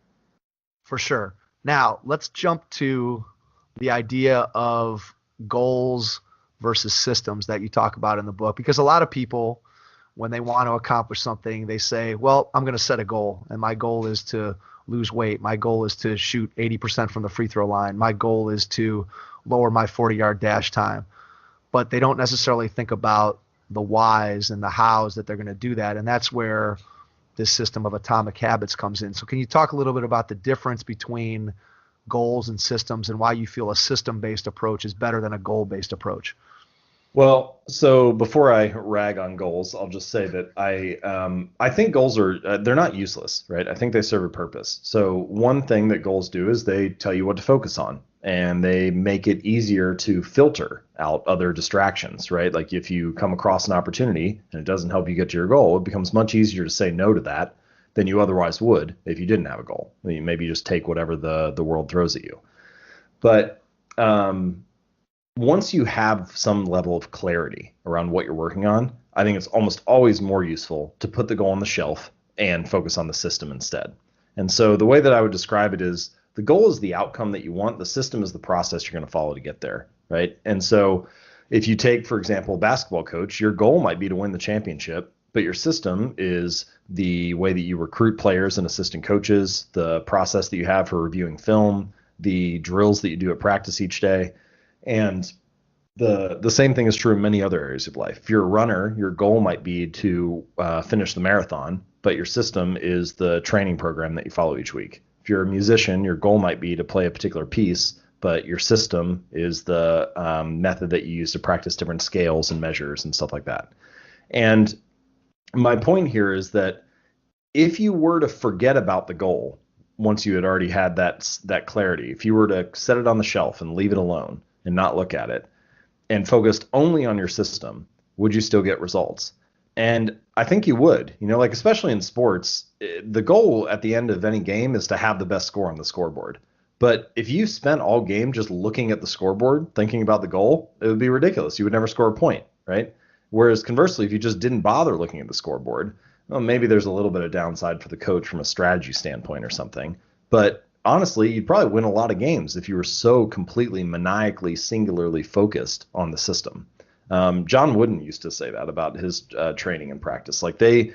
For sure. Now, let's jump to the idea of goals versus systems that you talk about in the book, because a lot of people, when they want to accomplish something, they say, well, I'm going to set a goal, and my goal is to lose weight. My goal is to shoot 80% from the free throw line. My goal is to lower my 40-yard dash time. But they don't necessarily think about the whys and the hows that they're going to do that, and that's where this system of atomic habits comes in. So can you talk a little bit about the difference between goals and systems and why you feel a system-based approach is better than a goal-based approach?
Well, so before I rag on goals, I'll just say that I think goals are they're not useless, right? I think they serve a purpose. So one thing that goals do is they tell you what to focus on, and they make it easier to filter out other distractions, right? Like if you come across an opportunity and it doesn't help you get to your goal, it becomes much easier to say no to that than you otherwise would if you didn't have a goal. I mean, maybe you just take whatever the world throws at you. But once you have some level of clarity around what you're working on, I think it's almost always more useful to put the goal on the shelf and focus on the system instead. And so the way that I would describe it is the goal is the outcome that you want. The system is the process you're going to follow to get there, right? And so if you take, for example, a basketball coach, your goal might be to win the championship, but your system is the way that you recruit players and assistant coaches, the process that you have for reviewing film, the drills that you do at practice each day. And the same thing is true in many other areas of life. If you're a runner, your goal might be to finish the marathon, but your system is the training program that you follow each week. If you're a musician, your goal might be to play a particular piece, but your system is the method that you use to practice different scales and measures and stuff like that. And my point here is that if you were to forget about the goal, once you had already had that clarity, if you were to set it on the shelf and leave it alone and not look at it and focused only on your system, would you still get results? And I think you would, like especially in sports, the goal at the end of any game is to have the best score on the scoreboard. But if you spent all game just looking at the scoreboard, thinking about the goal, it would be ridiculous. You would never score a point, right? Whereas conversely, if you just didn't bother looking at the scoreboard, well, maybe there's a little bit of downside for the coach from a strategy standpoint or something. But honestly, you'd probably win a lot of games if you were so completely maniacally, singularly focused on the system. John Wooden used to say that about his training and practice. Like they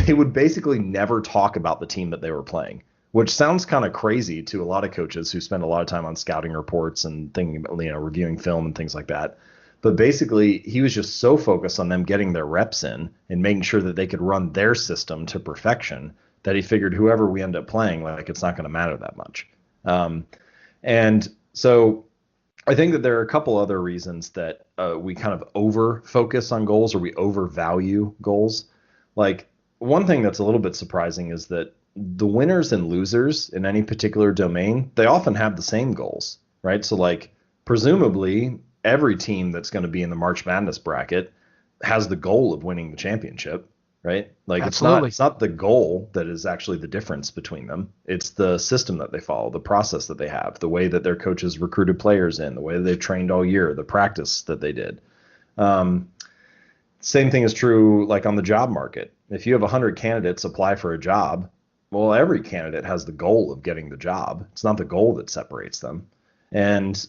would basically never talk about the team that they were playing, which sounds kind of crazy to a lot of coaches who spend a lot of time on scouting reports and thinking about, reviewing film and things like that. But basically, he was just so focused on them getting their reps in and making sure that they could run their system to perfection that he figured whoever we end up playing, like it's not going to matter that much. And so I think that there are a couple other reasons that we kind of over focus on goals or we overvalue goals. Like one thing that's a little bit surprising is that the winners and losers in any particular domain, they often have the same goals, right? So like presumably every team that's going to be in the March Madness bracket has the goal of winning the championship, right? Like
Absolutely.
it's not the goal that is actually the difference between them. It's the system that they follow, the process that they have, the way that their coaches recruited players in, the way that they've trained all year, the practice that they did. Same thing is true like on the job market. If you have 100 candidates apply for a job, well, every candidate has the goal of getting the job. It's not the goal that separates them. And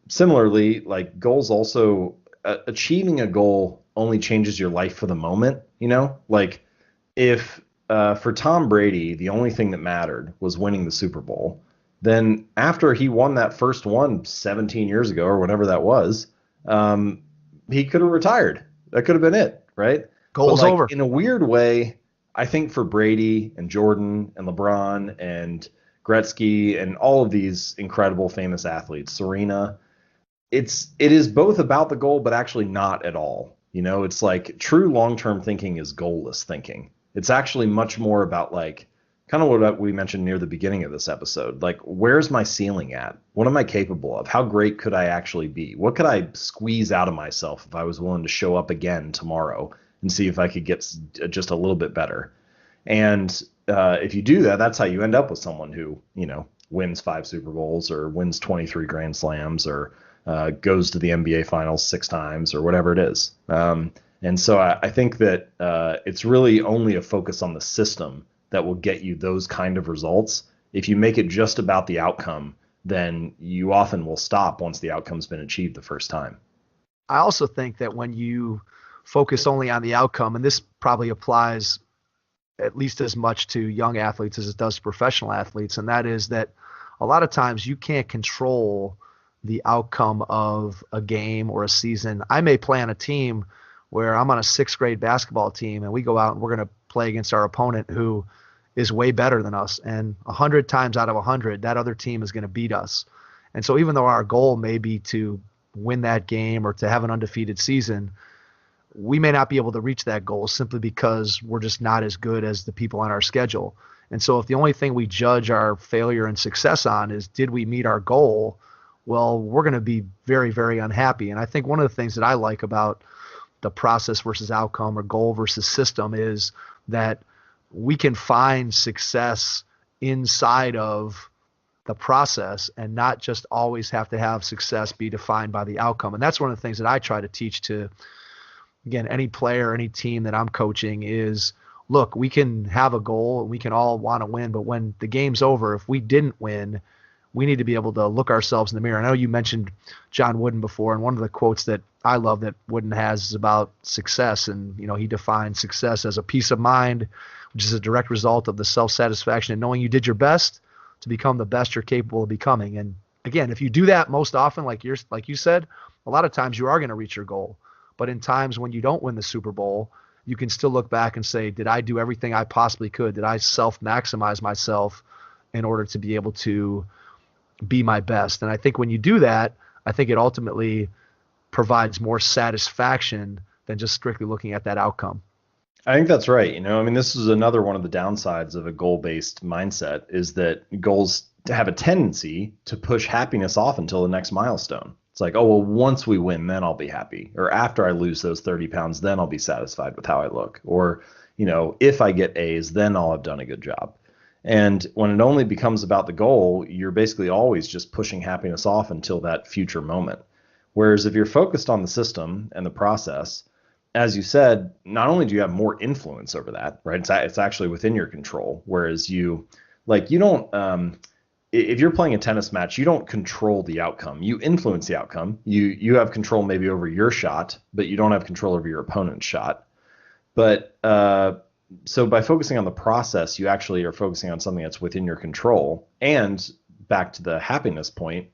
similarly, like goals also, achieving a goal only changes your life for the moment, you know? Like if for Tom Brady, the only thing that mattered was winning the Super Bowl, then after he won that first one 17 years ago or whatever that was, he could have retired. That could have been it, right?
Goal's
But like
over.
in a weird way, I think for Brady and Jordan and LeBron and Gretzky and all of these incredible famous athletes, Serena, it is both about the goal, but actually not at all. You know, it's like true long-term thinking is goalless thinking. It's actually much more about like kind of what we mentioned near the beginning of this episode. Like, where's my ceiling at? What am I capable of? How great could I actually be? What could I squeeze out of myself if I was willing to show up again tomorrow and see if I could get just a little bit better? And if you do that, that's how you end up with someone who, you know, wins 5 Super Bowls or wins 23 Grand Slams or goes to the NBA Finals 6 times or whatever it is. And so I think that it's really only a focus on the system that will get you those kind of results. If you make it just about the outcome, then you often will stop once the outcome's been achieved the first time.
I also think that when you focus only on the outcome, and this probably applies at least as much to young athletes as it does to professional athletes, and that is that a lot of times you can't control the outcome of a game or a season. I may play on a team where I'm on a 6th grade basketball team and we go out and we're going to play against our opponent who is way better than us. And 100 times out of 100, that other team is going to beat us. And so even though our goal may be to win that game or to have an undefeated season, we may not be able to reach that goal simply because we're just not as good as the people on our schedule. And so if the only thing we judge our failure and success on is did we meet our goal, well, we're going to be very, very unhappy. And I think one of the things that I like about the process versus outcome or goal versus system is that we can find success inside of the process and not just always have to have success be defined by the outcome. And that's one of the things that I try to teach to, again, any player, any team that I'm coaching is, look, we can have a goal and we can all want to win, but when the game's over, if we didn't win, we need to be able to look ourselves in the mirror. I know you mentioned John Wooden before, and one of the quotes that I love that Wooden has is about success. And, you know, he defines success as a peace of mind, which is a direct result of the self-satisfaction and knowing you did your best to become the best you're capable of becoming. And again, if you do that most often, like you said, a lot of times you are going to reach your goal. But in times when you don't win the Super Bowl, you can still look back and say, did I do everything I possibly could? Did I self-maximize myself in order to be able to be my best? And I think when you do that, I think it ultimately provides more satisfaction than just strictly looking at that outcome.
I think that's right. You know, I mean, this is another one of the downsides of a goal-based mindset is that goals have a tendency to push happiness off until the next milestone. It's like, oh, well, once we win, then I'll be happy. Or after I lose those 30 pounds, then I'll be satisfied with how I look. Or, you know, if I get A's, then I'll have done a good job. And when it only becomes about the goal, you're basically always just pushing happiness off until that future moment. Whereas if you're focused on the system and the process, as you said, not only do you have more influence over that, right? It's actually within your control. Whereas you don't, if you're playing a tennis match, you don't control the outcome. You influence the outcome. You have control maybe over your shot, but you don't have control over your opponent's shot. But so by focusing on the process, you actually are focusing on something that's within your control. And back to the happiness point,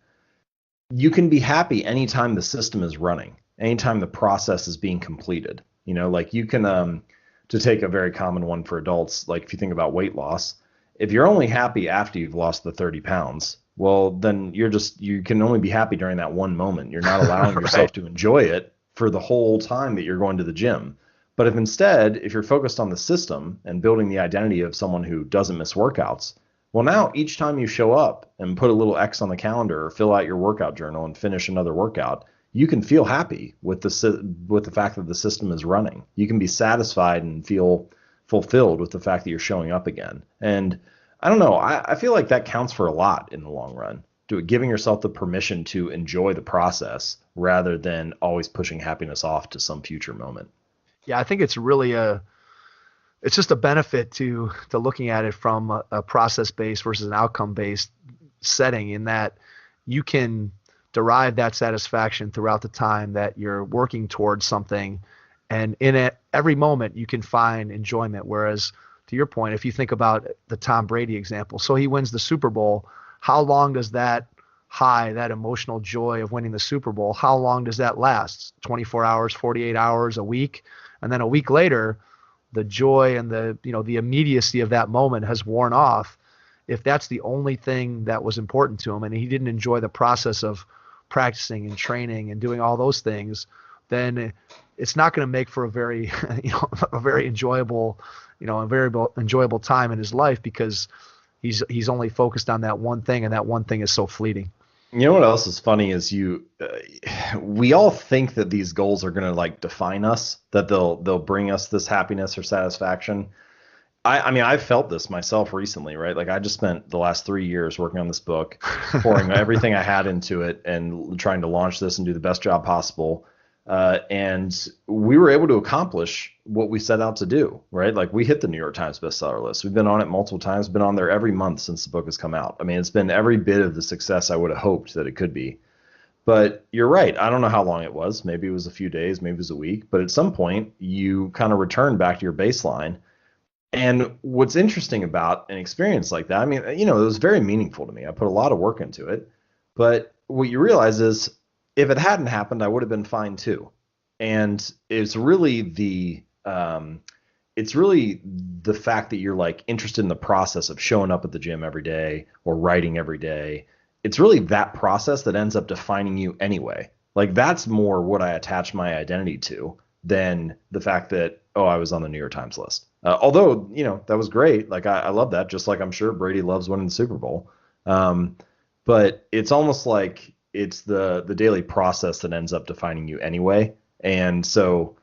you can be happy anytime the system is running, anytime the process is being completed. You know, like you can, to take a very common one for adults, like if you think about weight loss, if you're only happy after you've lost the 30 pounds, well, then you can only be happy during that one moment. You're not allowing
Right.
yourself to enjoy it for the whole time that you're going to the gym. But if you're focused on the system and building the identity of someone who doesn't miss workouts, well, now each time you show up and put a little X on the calendar or fill out your workout journal and finish another workout, you can feel happy with the fact that the system is running. You can be satisfied and feel fulfilled with the fact that you're showing up again. And I don't know, I feel like that counts for a lot in the long run. Giving yourself the permission to enjoy the process rather than always pushing happiness off to some future moment.
Yeah, I think it's really it's just a benefit to looking at it from a process based versus an outcome based setting, in that you can derive that satisfaction throughout the time that you're working towards something, and in it every moment you can find enjoyment. Whereas, to your point, if you think about the Tom Brady example, so he wins the Super Bowl, how long does that high, that emotional joy of winning the Super Bowl, how long does that last? 24 hours, 48 hours, a week? And then a week later, the joy and the immediacy of that moment has worn off. If that's the only thing that was important to him, and he didn't enjoy the process of practicing and training and doing all those things, then it's not going to make for a very a very enjoyable time in his life, because he's only focused on that one thing, and that one thing is so fleeting.
You know what else is funny is we all think that these goals are going to like define us, that they'll bring us this happiness or satisfaction. I mean, I've felt this myself recently, right? Like, I just spent the last 3 years working on this book, pouring everything I had into it and trying to launch this and do the best job possible. And we were able to accomplish what we set out to do, right? Like, we hit the New York Times bestseller list. We've been on it multiple times, been on there every month since the book has come out. I mean, it's been every bit of the success I would have hoped that it could be. But you're right. I don't know how long it was. Maybe it was a few days, maybe it was a week. But at some point, you kind of return back to your baseline. And what's interesting about an experience like that, I mean, it was very meaningful to me. I put a lot of work into it. But what you realize is, if it hadn't happened, I would have been fine too. And it's really the fact that you're like interested in the process of showing up at the gym every day or writing every day. It's really that process that ends up defining you anyway. Like, that's more what I attach my identity to than the fact that, I was on the New York Times list. Although, that was great. Like, I love that, just like I'm sure Brady loves winning the Super Bowl. But it's almost like it's the daily process that ends up defining you anyway. And so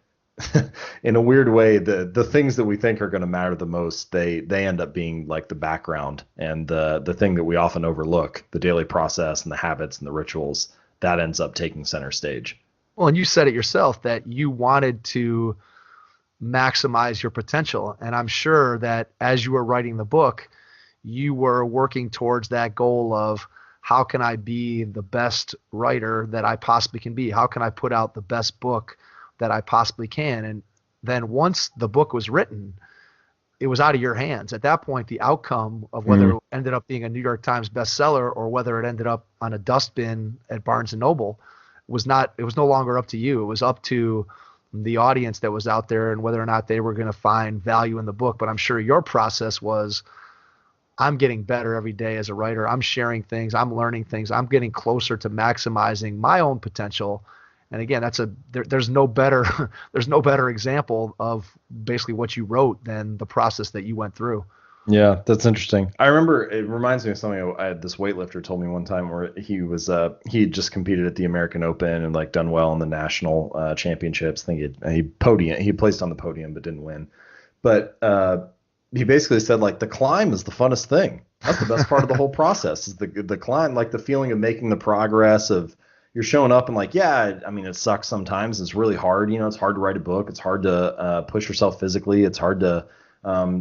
in a weird way, the things that we think are going to matter the most, they end up being like the background, and the thing that we often overlook, the daily process and the habits and the rituals, that ends up taking center stage.
Well, and you said it yourself that you wanted to maximize your potential. And I'm sure that as you were writing the book, you were working towards that goal of, how can I be the best writer that I possibly can be? How can I put out the best book that I possibly can? And then once the book was written, it was out of your hands. At that point, the outcome of whether it ended up being a New York Times bestseller or whether it ended up on a dustbin at Barnes & Noble was no longer up to you. It was up to the audience that was out there and whether or not they were going to find value in the book. But I'm sure your process was, I'm getting better every day as a writer. I'm sharing things. I'm learning things. I'm getting closer to maximizing my own potential. And again, there's no better example of basically what you wrote than the process that you went through.
Yeah, that's interesting. I remember, it reminds me of something I had this weightlifter told me one time, where he had just competed at the American Open and like done well in the national championships. I think he placed on the podium but didn't win. But he basically said, like, the climb is the funnest thing. That's the best part of the whole process, is the climb, like the feeling of making the progress, of you're showing up and like, yeah, I mean, it sucks sometimes. It's really hard. It's hard to write a book. It's hard to push yourself physically. It's hard to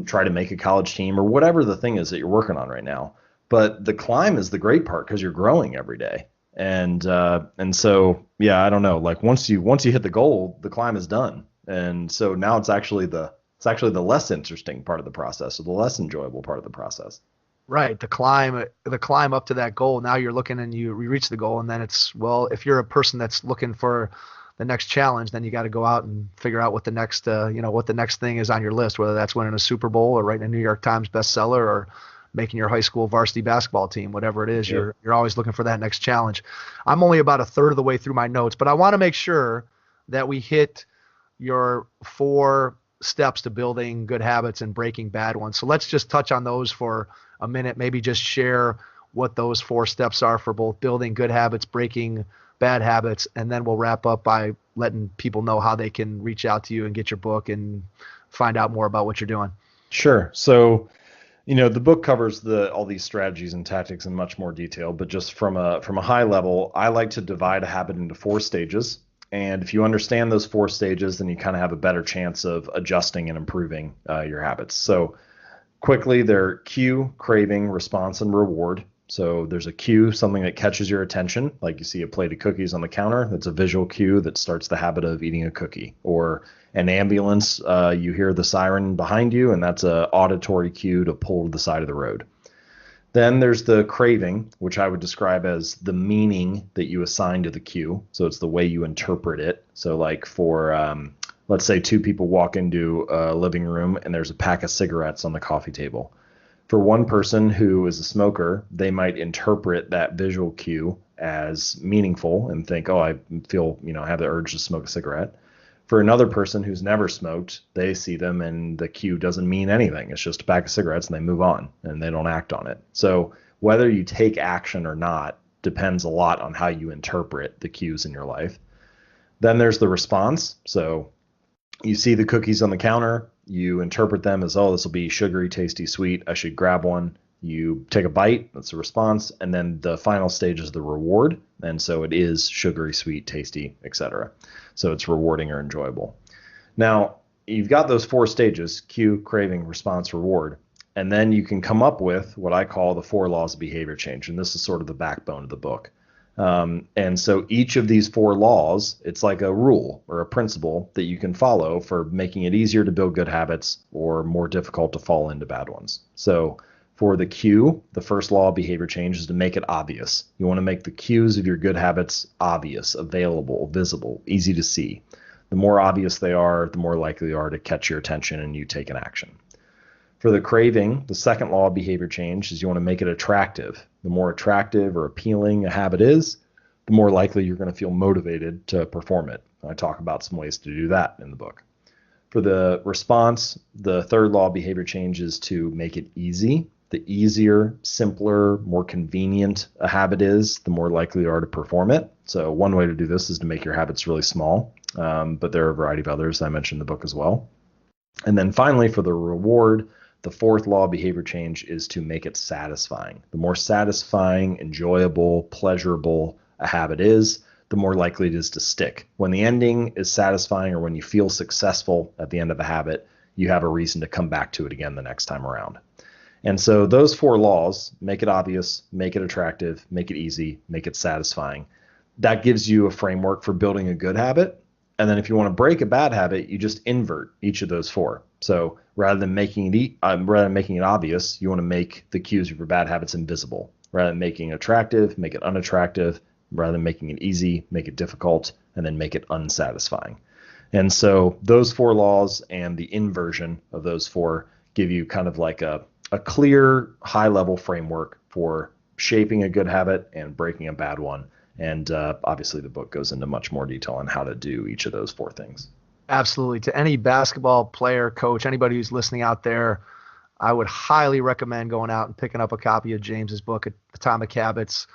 try to make a college team or whatever the thing is that you're working on right now. But the climb is the great part, because you're growing every day. And so, yeah, I don't know. Like, once you hit the goal, the climb is done. And so now it's actually the less interesting part of the process, or the less enjoyable part of the process.
Right. The climb up to that goal. Now you're looking and you reach the goal, and then it's, well, if you're a person that's looking for the next challenge, then you got to go out and figure out what the next, what the next thing is on your list, whether that's winning a Super Bowl or writing a New York Times bestseller or making your high school varsity basketball team, whatever it is. Yep. You're always looking for that next challenge. I'm only about a third of the way through my notes, but I want to make sure that we hit your 4 steps to building good habits and breaking bad ones. So let's just touch on those for a minute, maybe just share what those 4 steps are for both building good habits, breaking bad habits, and then we'll wrap up by letting people know how they can reach out to you and get your book and find out more about what you're doing.
Sure. So, the book covers all these strategies and tactics in much more detail, but just from a high level, I like to divide a habit into 4 stages. And if you understand those 4 stages, then you kind of have a better chance of adjusting and improving your habits. So quickly, they're cue, craving, response, and reward. So there's a cue, something that catches your attention, like you see a plate of cookies on the counter. That's a visual cue that starts the habit of eating a cookie. Or an ambulance, you hear the siren behind you, and that's an auditory cue to pull to the side of the road. Then there's the craving, which I would describe as the meaning that you assign to the cue. So it's the way you interpret it. So like for, let's say 2 people walk into a living room and there's a pack of cigarettes on the coffee table. For one person who is a smoker, they might interpret that visual cue as meaningful and think, oh, I feel, I have the urge to smoke a cigarette. For another person who's never smoked, they see them and the cue doesn't mean anything. It's just a pack of cigarettes and they move on and they don't act on it. So whether you take action or not depends a lot on how you interpret the cues in your life. Then there's the response. So you see the cookies on the counter, you interpret them as, oh, this will be sugary, tasty, sweet. I should grab one. You take a bite, that's a response. And then the final stage is the reward. And so it is sugary, sweet, tasty, etc. So it's rewarding or enjoyable. Now, you've got those 4 stages, cue, craving, response, reward. And then you can come up with what I call the 4 laws of behavior change. And this is sort of the backbone of the book. And so each of these 4 laws, it's like a rule or a principle that you can follow for making it easier to build good habits or more difficult to fall into bad ones. So for the cue, the first law of behavior change is to make it obvious. You want to make the cues of your good habits obvious, available, visible, easy to see. The more obvious they are, the more likely they are to catch your attention and you take an action. For the craving, the second law of behavior change is you want to make it attractive. The more attractive or appealing a habit is, the more likely you're going to feel motivated to perform it. I talk about some ways to do that in the book. For the response, the third law of behavior change is to make it easy. The easier, simpler, more convenient a habit is, the more likely you are to perform it. So one way to do this is to make your habits really small, but there are a variety of others I mentioned in the book as well. And then finally, for the reward, the fourth law of behavior change is to make it satisfying. The more satisfying, enjoyable, pleasurable a habit is, the more likely it is to stick. When the ending is satisfying or when you feel successful at the end of a habit, you have a reason to come back to it again the next time around. And so those 4 laws, make it obvious, make it attractive, make it easy, make it satisfying. That gives you a framework for building a good habit. And then if you want to break a bad habit, you just invert each of those 4. So rather than making it obvious, you want to make the cues of your bad habits invisible. Rather than making it attractive, make it unattractive. Rather than making it easy, make it difficult, and then make it unsatisfying. And so those 4 laws and the inversion of those 4 give you kind of like a clear, high-level framework for shaping a good habit and breaking a bad one. And obviously the book goes into much more detail on how to do each of those 4 things.
Absolutely. To any basketball player, coach, anybody who's listening out there, I would highly recommend going out and picking up a copy of James's book, Atomic Habits.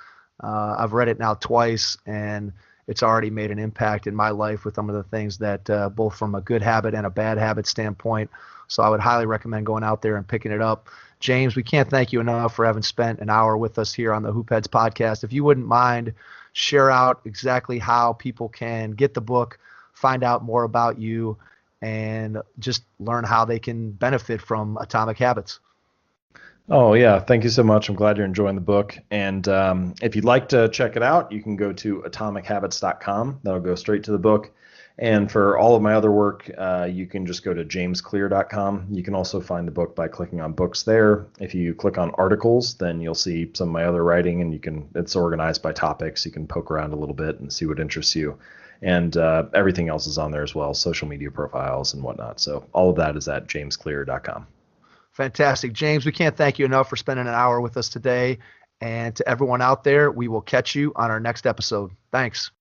I've read it now twice, and it's already made an impact in my life with some of the things that both from a good habit and a bad habit standpoint. So I would highly recommend going out there and picking it up. James, we can't thank you enough for having spent an hour with us here on the Hoopheads podcast. If you wouldn't mind, share out exactly how people can get the book, find out more about you, and just learn how they can benefit from Atomic Habits.
Oh, yeah. Thank you so much. I'm glad you're enjoying the book. And if you'd like to check it out, you can go to atomichabits.com. That'll go straight to the book. And for all of my other work, you can just go to jamesclear.com. You can also find the book by clicking on books there. If you click on articles, then you'll see some of my other writing, and it's organized by topics. You can poke around a little bit and see what interests you. And everything else is on there as well, social media profiles and whatnot. So all of that is at jamesclear.com.
Fantastic. James, we can't thank you enough for spending an hour with us today. And to everyone out there, we will catch you on our next episode. Thanks.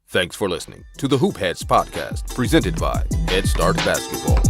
Thanks for listening to the Hoopheads podcast, presented by Head Start Basketball.